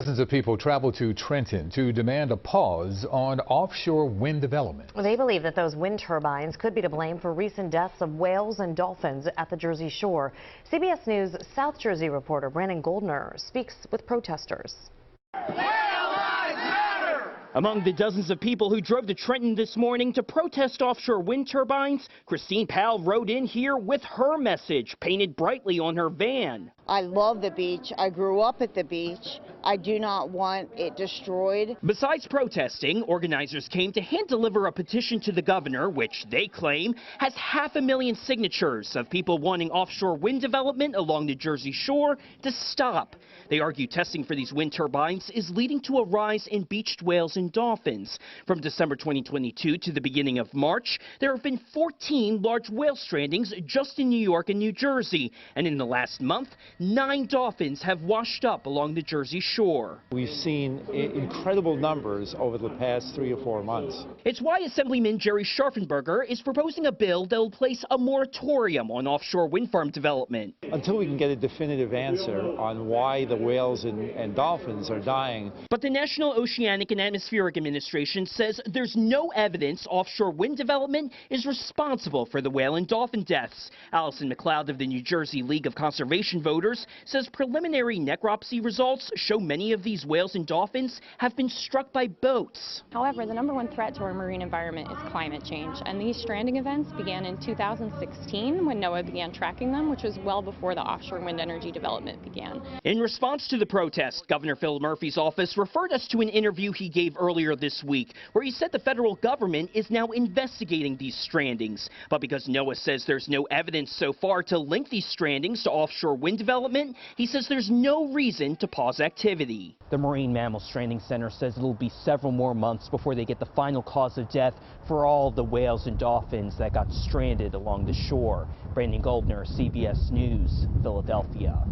Dozens of people travel to Trenton to demand a pause on offshore wind development. They believe that those wind turbines could be to blame for recent deaths of whales and dolphins at the Jersey Shore. CBS News South Jersey reporter Brandon Goldner speaks with protesters. Among the dozens of people who drove to Trenton this morning to protest offshore wind turbines, Christine Powell rode in here with her message painted brightly on her van. I love the beach. I grew up at the beach. I do not want it destroyed. Besides protesting, organizers came to hand deliver a petition to the governor, which they claim has 500,000 signatures of people wanting offshore wind development along the Jersey Shore to stop. They argue testing for these wind turbines is leading to a rise in beached whales and dolphins. From December 2022 to the beginning of March, there have been 14 large whale strandings just in New York and New Jersey. And in the last month, 9 dolphins have washed up along the Jersey Shore. We've seen incredible numbers over the past 3 or 4 months. It's why Assemblyman Jerry Scharfenberger is proposing a bill that will place a moratorium on offshore wind farm development. Until we can get a definitive answer on why the whales and dolphins are dying. But the National Oceanic and Atmospheric Administration says there's no evidence offshore wind development is responsible for the whale and dolphin deaths. Allison McLeod of the New Jersey League of Conservation Voters says preliminary necropsy results show many of these whales and dolphins have been struck by boats. However, the #1 threat to our marine environment is climate change, and these stranding events began in 2016 when NOAA began tracking them, which was well before the offshore wind energy development began. In response to the protest, Governor Phil Murphy's office referred us to an interview he gave earlier this week, where he said the federal government is now investigating these strandings. But because NOAA says there's no evidence so far to link these strandings to offshore wind development, he says there's no reason to pause activity. The Marine Mammal Stranding Center says it'll be several more months before they get the final cause of death for all the whales and dolphins that got stranded along the shore. Brandon Goldner, CBS News, Philadelphia.